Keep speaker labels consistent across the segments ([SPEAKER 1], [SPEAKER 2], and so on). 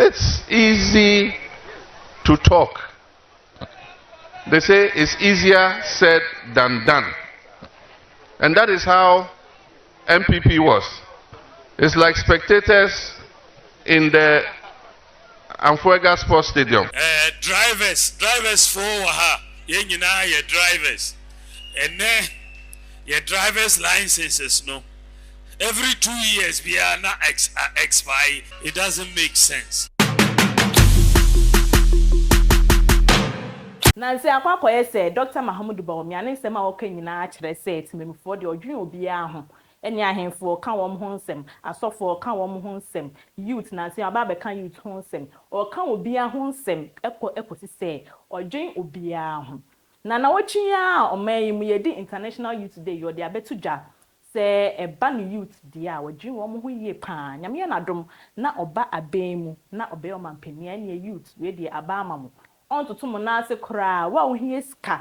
[SPEAKER 1] It's easy to talk. They say it's easier said than done. And that is how MPP was. It's like spectators in the Amfuega Sports Stadium.
[SPEAKER 2] Drivers for your drivers. And then your driver's licenses, no. Every 2 years we are not expire. It doesn't make sense.
[SPEAKER 3] Nancy Akwakoye said Dr. Mahama Bawumia ne sema oka nyina akere say timemfo de odwene obia ho ene ahemfo ka wom ho nsem asofo ka wom ho nsem youth Nancy aba kan youth ho nsem o ka obia ho nsem ekosi say odwen obia ho na wotwi a omayi mu yedi International Youth Day yo de abetudwa say eba no youth dia odwen wom ho yie pa nyame na dom na oba abemu na obe o mampania ne youth we de aba amamu on to monase kra wa wo hie ska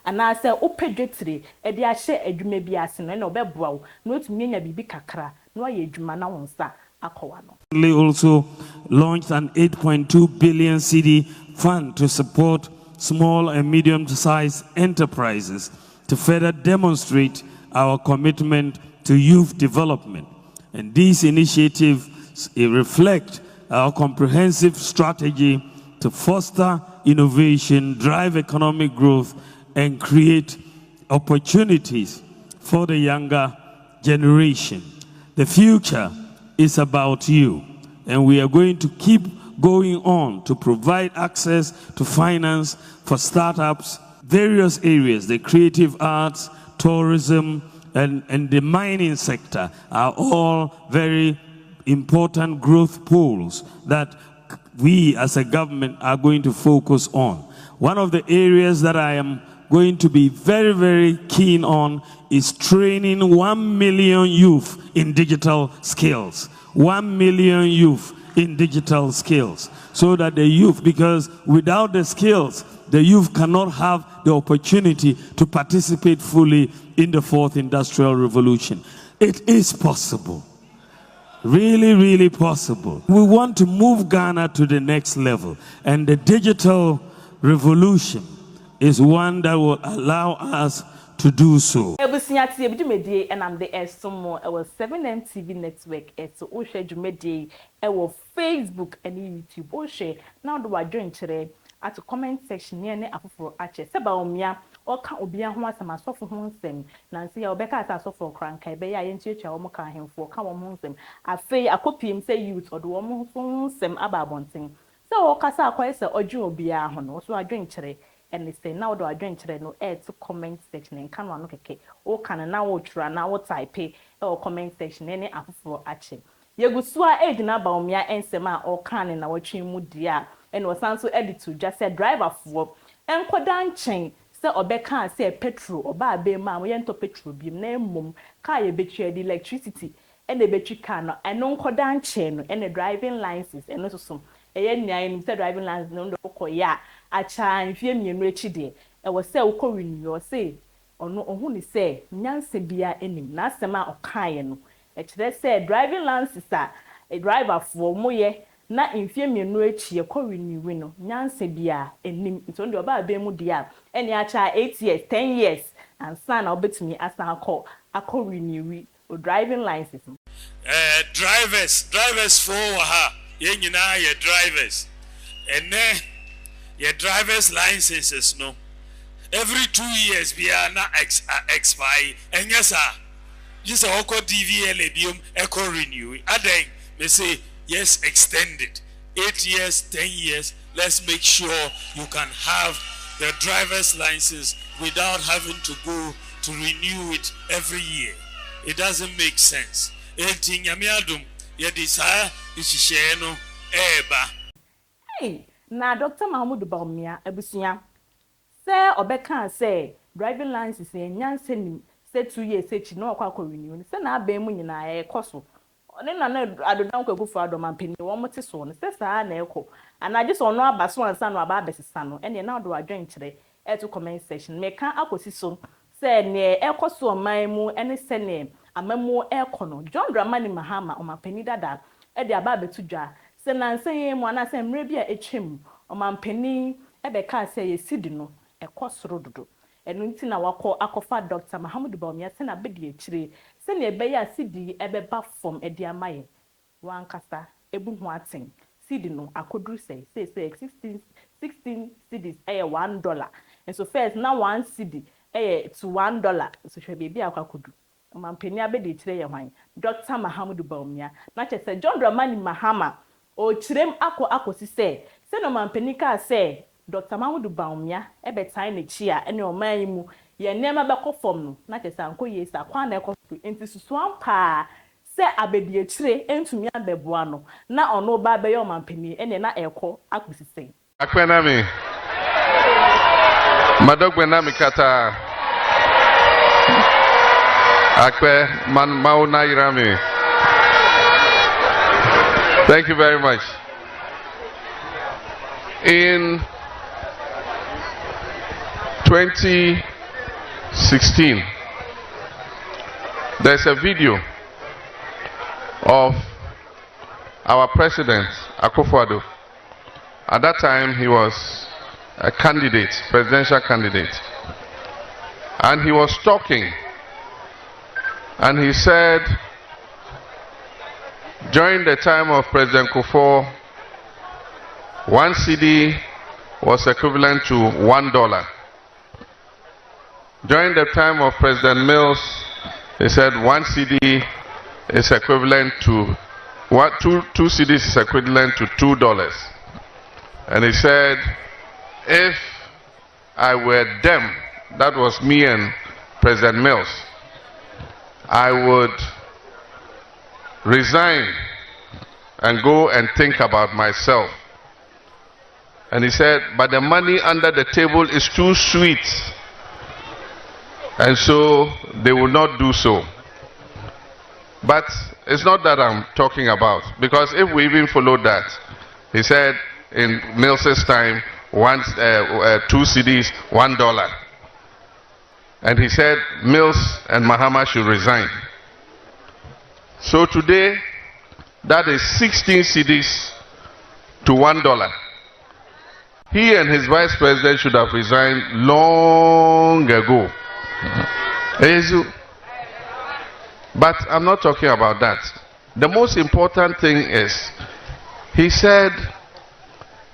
[SPEAKER 3] anase opedwetire e de ahye adwuma bi ase no na obeboa wo na otumi nya bibi kakra na ye adwuma na wonsa akowa no.
[SPEAKER 2] Also launched an 8.2 billion cedi fund to support small and medium-sized enterprises to further demonstrate our commitment to youth development. And these initiatives reflect our comprehensive strategy to foster innovation, drive economic growth, and create opportunities for the younger generation. The future is about you, and we are going to keep going on to provide access to finance for startups, various areas, the creative arts, tourism, and the mining sector are all very important growth poles that we as a government are going to focus on. One of the areas that I am going to be very, very keen on is training 1 million youth in digital skills. 1 million youth in digital skills. So that the youth, because without the skills, the youth cannot have the opportunity to participate fully in the fourth industrial revolution. It is possible. Really, really possible. We want to move Ghana to the next level, and the digital revolution is one that will allow us to do so.
[SPEAKER 3] Ebusinyati ebidumedie enam de esomo ewo 7M TV network eto ohwe dwumedie ewo Facebook and YouTube ohwe na do wadwen kire at comment section ne afoforo ache se Bawumia oka obia ho asama sofo ho nsem nansi ya obeka ata sofo kranka be ya yentuatua wo ka ahemfo ka wo ho nsem afei akopiem se youth odo wo ho nsem ababonten se o kasa akoye se odwen obia ho no so adwen kire and say now do adwen kire no to comment section en kan no keke o kan na wo twra na wo type o comment section ne afoforo ache yegusua edina Bawumia ensem a o kan na watwen mu dia and was also edited just said driver for enkoda nchen se obeka se petrol oba be ma wo yento petrol bim na mmom car ye betwe the electricity and the betwe car no eno nkoda nchen no and the driving license eno so eye nyan se driving license no koya acha mfie mienu ekide e wo se wo ko renew se ono ohu ni se nyanse bia enim na asema okaye no e kire se driving license a driver for moye na mfie mienu echie ko renew no nyanse bia enim nto ndo ba be mu dia eni acha 8 years 10 years and son obetumi asa akọ renew o driving license.
[SPEAKER 2] Drivers for ye nyina ye drivers and your driver's licenses no every 2 years we are not expire and yes sir just a oko DVL biom eco renew aden they say yes extended 8 years 10 years. Let's make sure you can have the driver's license without having to go to renew it every year. It doesn't make sense. Hey,
[SPEAKER 3] na Dr. Mahama Bawumia ebusia say obeka say driving license nyanse nim say 2 years echi no akwa renew say na aba mu nyina ekoso one na adodan kwagu for adomampini wo mote so no say saa na eko anaje so no abaso ansa no aba abesesa no ene na do adwen kire to comment section me kan akosi so say ne ekoso oman mu ene se ne amamu ekono John Dramani Mahama omampani dada e de aba betudwa Se nanse mo ana se mre bia etwem omampani ebeka se yesidi no ekosoro dodo enu nti na wakọ akọfa Dr. Mahama Bawumia se na bedi ekire se na ebe ya sidi ebeba form edi amaye wankasa ebu ho aten sidi no akoduru say 16 cedis $1 and so first na 1 cedi to $1 so hwe bebi akwakodu omampani abedi ekire ye hwan Dr. Mahama Bawumia na chese John Dramani Mahama o chirem akosi se no omampani ka se Dr. Mahama Bawumia ebetan na chi a ene oman mu ye nema beko fom no na chese anko yesa kwa na ekoso enti susu ampa se abedi ekire entumi abeboa no na ono ba be ye omampani ene na eko akosi se
[SPEAKER 1] Akwena mi Madogbena mi kata Akwe man mauna irami. Thank you very much. In 2016, there's a video of our president, Akufo-Addo. At that time, he was a candidate, presidential candidate. And he was talking. And he said, during the time of President Kufuor, 1 cedi was equivalent to $1. During the time of President Mills, he said 1 cedi is equivalent to two cedis is equivalent to $2. And he said, if I were them, that was me and President Mills, I would resign and go and think about myself. And he said, but the money under the table is too sweet. And so they will not do so. But it's not that I'm talking about. Because if we even follow that, he said in Mills's time, 2 cedis, $1. And he said Mills and Mahama should resign. So today, that is 16 cedis to $1. He and his vice president should have resigned long ago. But I'm not talking about that. The most important thing is, he said,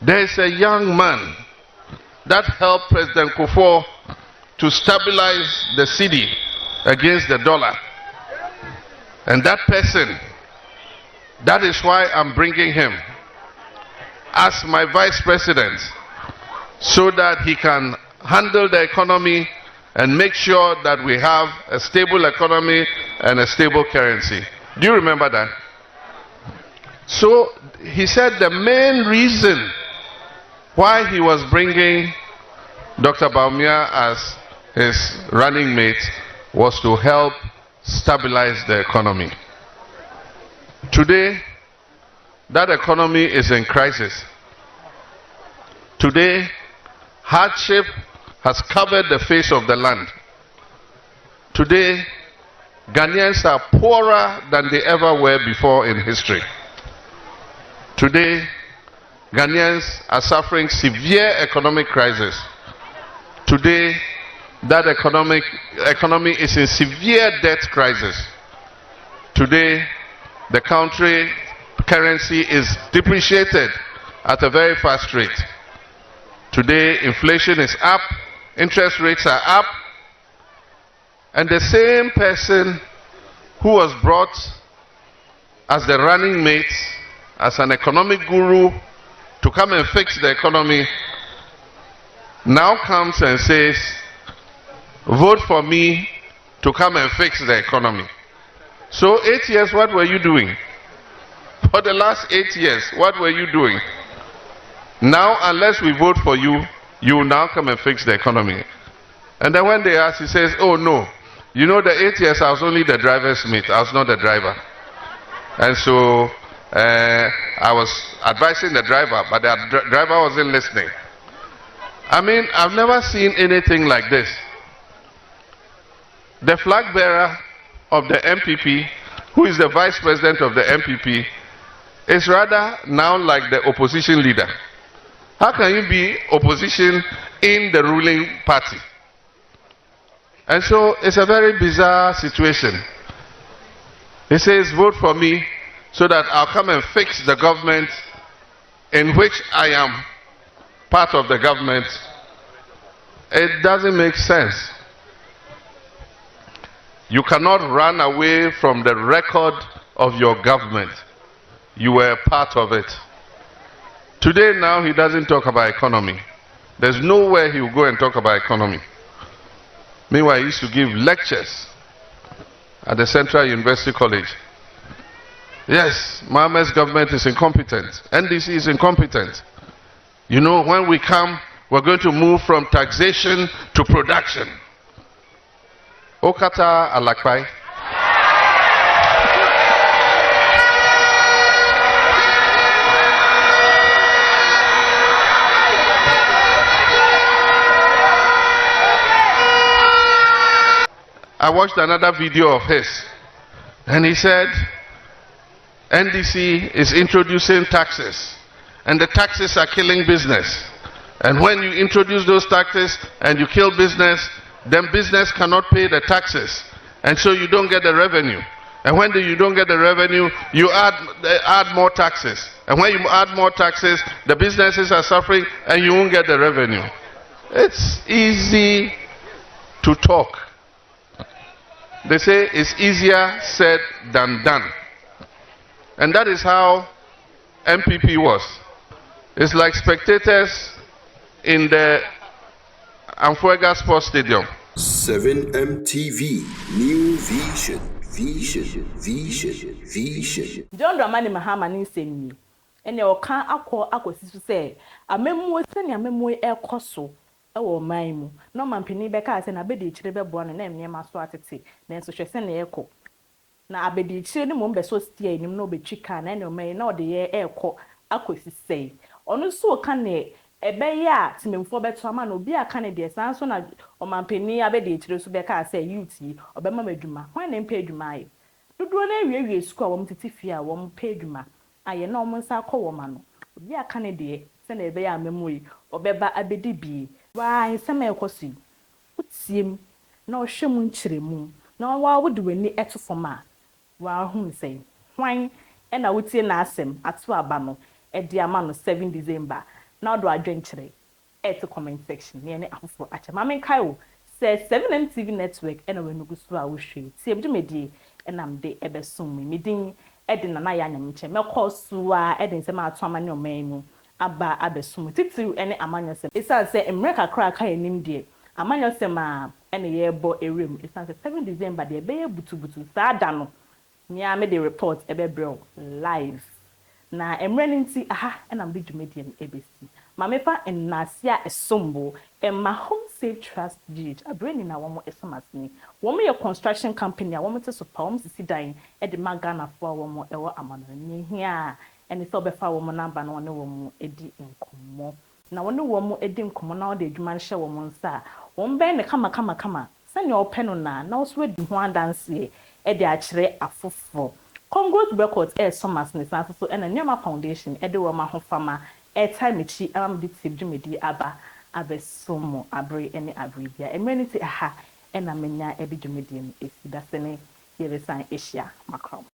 [SPEAKER 1] there's a young man that helped President Kufuor to stabilize the cedi against the dollar. And that person, that is why I'm bringing him as my vice president, so that he can handle the economy and make sure that we have a stable economy and a stable currency. Do you remember that? So he said the main reason why he was bringing Dr. Bawumia as his running mate was to help stabilize the economy. Today, that economy is in crisis. Today, hardship has covered the face of the land. Today, Ghanaians are poorer than they ever were before in history. Today, Ghanaians are suffering severe economic crisis. Today, that economy is in severe debt crisis. Today, the country currency is depreciated at a very fast rate. Today, inflation is up, interest rates are up, and the same person who was brought as the running mate, as an economic guru, to come and fix the economy, now comes and says, vote for me to come and fix the economy. So 8 years, what were you doing? For the last 8 years, what were you doing? Now, unless we vote for you, you will now come and fix the economy. And then when they ask, he says, oh no, you know, the 8 years I was only the driver's mate, I was not the driver. And so I was advising the driver, but the driver wasn't listening. I mean, I've never seen anything like this. The flag bearer of the MPP, who is the vice president of the MPP, is rather now like the opposition leader. How can you be opposition in the ruling party? And so it's a very bizarre situation. He says, vote for me so that I'll come and fix the government in which I am part of the government. It doesn't make sense. You cannot run away from the record of your government. You were a part of it. Today now he doesn't talk about economy. There's nowhere he will go and talk about economy. Meanwhile, he used to give lectures at the Central University College. Yes, Mahama's government is incompetent. NDC is incompetent. You know, when we come, we're going to move from taxation to production. Okata Alakpai. I watched another video of his, and he said, NDC is introducing taxes, and the taxes are killing business. And when you introduce those taxes and you kill business, then business cannot pay the taxes, and so you don't get the revenue. And when you don't get the revenue, you add more taxes. And when you add more taxes, the businesses are suffering and you won't get the revenue. It's easy to talk. They say it's easier said than done. And that is how MPP was. It's like spectators in the Amfuega Sports Stadium.
[SPEAKER 4] 7MTV, new vision, vision.
[SPEAKER 3] John Dramani Mahama ni semi. Ene oka akosisu say amemu sani amemu ekoso ewo man mu. No mampini beka say na bedi chire bebo no na emnyema so atete. Na enso hwese na eko. Na abedi chire ni mo mbeso stia enim na obetwi ka na ene o man na ode ye eko akosisei. Onu so ka ne ebe ya timemfo beto ama na obi aka ne de san so na omampani abedi chire so beka say youth yi obema madwuma. Hwan na mpa adwuma aye. Dodo na ewie school a wom tete fie a wom pa adwuma aye na wom nsa akọ wom ano obi aka ne de se na ebe ya amemu yi obeba abedi bi wa nsema ekosi utiem na ohwemu nkyeremu na wa wode wani eto foma wa hu sei hwan e na wotie na asem ato aba no e de ama no 7 December na odo adwenkyere eto comment section ne ne afofo acha mamen kai o say 7MTV network e na wenugu so a wo hwe tie bdumedi enam de ebesum midin edi na ya nyam nche mekọ so a edi nsem ato amane omanu aba abesum titiru ene amanyosem isa se emreka kra ka enim de amanyosem a ene ye bo erem isa se 7 December de be ye butubutu sa da no nia me de report ebebrel live na emre nti aha enam de dwumedi ebesi mamefa ennasia esombo emma home safe trust gauge abreni na womo esomasni womo ye construction company a womo te so pa womo sisi dan e de magana fo womo ewo amanani hia eni so befa womo number na wono womo edi nkomo na wono womo edi nkomo na wode adwuma hye womo nsa won ben ne kama sanya openo na so edi ho adanse e de akire afofo Congress records somasni sanso so ena nyama foundation e de wo ma ho fama time chi de tibdumedi aba abesomo abre ene abribia emenity aha ena menya ebidumedi esi dasene yeresan asia makrom